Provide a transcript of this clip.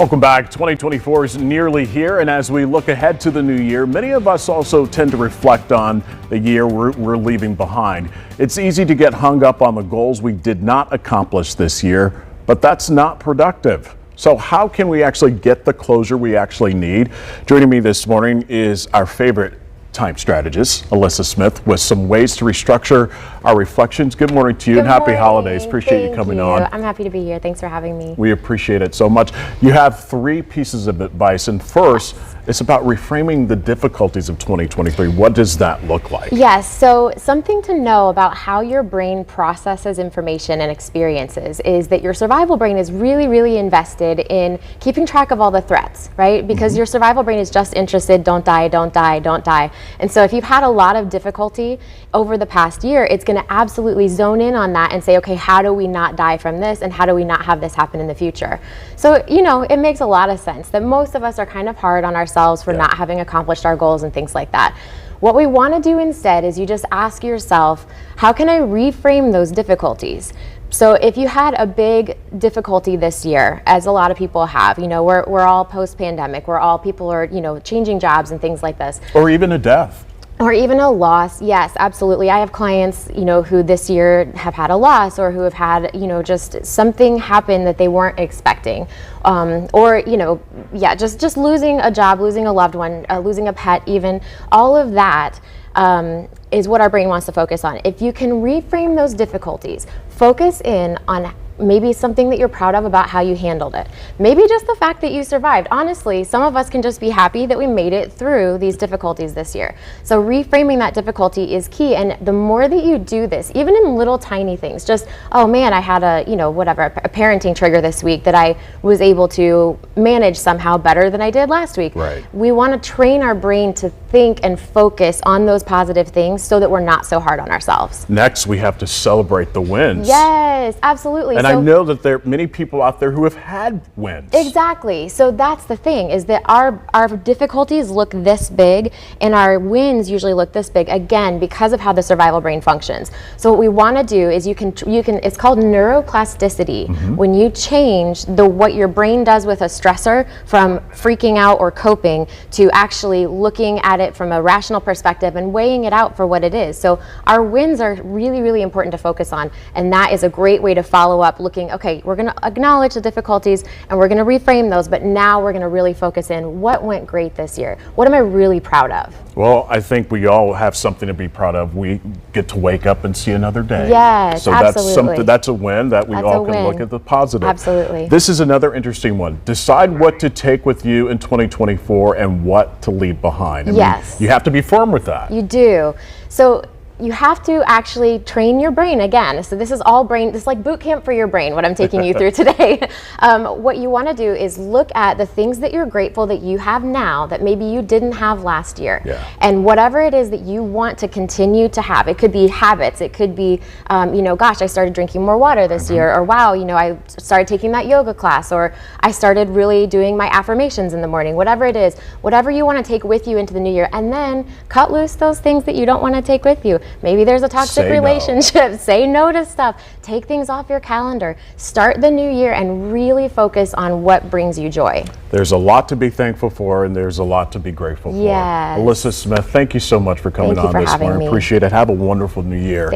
Welcome back. 2024 is nearly here, and as we look ahead to the new year, many of us also tend to reflect on the year we're leaving behind. It's easy to get hung up on the goals we did not accomplish this year, but that's not productive. So how can we actually get the closure we actually need? Joining me this morning is our favorite time strategist, Alyssa Smith, with some ways to restructure our reflections. Good morning to you and happy holidays. Appreciate you coming on. I'm happy to be here. Thanks for having me. We appreciate it so much. You have 3 pieces of advice, and first, it's about reframing the difficulties of 2023. What does that look like? Yes, so something to know about how your brain processes information and experiences is that your survival brain is really invested in keeping track of all the threats, right? Because your survival brain is just interested, don't die, don't die, don't die. And so if you've had a lot of difficulty over the past year, it's going to absolutely zone in on that and say, okay, how do we not die from this, and how do we not have this happen in the future? So, you know, it makes a lot of sense that most of us are kind of hard on ourselves for not having accomplished our goals and things like that. What we want to do instead is you just ask yourself, how can I reframe those difficulties? So if you had a big difficulty this year, as a lot of people have, you know, we're all post-pandemic, people are, you know, changing jobs and things like this. Or even a death. Or even a loss. Yes, absolutely. I have clients, you know, who this year have had a loss, or who have had, you know, just something happen that they weren't expecting. Or, you know, just losing a job, losing a loved one, losing a pet even. All of that is what our brain wants to focus on. If you can reframe those difficulties, focus in on maybe something that you're proud of about how you handled it. Maybe just the fact that you survived. Honestly, some of us can just be happy that we made it through these difficulties this year. So reframing that difficulty is key. And the more that you do this, even in little tiny things, just, oh man, I had a parenting trigger this week that I was able to manage somehow better than I did last week. Right. We want to train our brain to think and focus on those positive things so that we're not so hard on ourselves. Next, we have to celebrate the wins. Yes, absolutely. And I know that there are many people out there who have had wins. Exactly. So that's the thing, is that our difficulties look this big and our wins usually look this big, again, because of how the survival brain functions. So what we want to do is you can it's called neuroplasticity. When you change what your brain does with a stressor from freaking out or coping to actually looking at it from a rational perspective and weighing it out for what it is. So our wins are really important to focus on, and that is a great way to follow up looking, okay, we're going to acknowledge the difficulties and we're going to reframe those, but now we're going to really focus in what went great this year. What am I really proud of? Well, I think we all have something to be proud of. We get to wake up and see another day. Yes, so absolutely. that's a win that we all can look at the positive. Absolutely. This is another interesting one. Decide what to take with you in 2024 and what to leave behind. I mean, you have to be firm with that. You do. So you have to actually train your brain again. So this is all brain, this is like boot camp for your brain, what I'm taking you through today. What you want to do is look at the things that you're grateful that you have now that maybe you didn't have last year. And whatever it is that you want to continue to have. It could be habits, it could be, you know, gosh, I started drinking more water this year, or wow, you know, I started taking that yoga class, or I started really doing my affirmations in the morning. Whatever it is, whatever you want to take with you into the new year, and then cut loose those things that you don't want to take with you. Maybe there's a toxic relationship. Say no to stuff. Take things off your calendar. Start the new year and really focus on what brings you joy. There's a lot to be thankful for, and there's a lot to be grateful for. Alyssa Smith, thank you so much for coming on this morning. Appreciate it. Have a wonderful new year.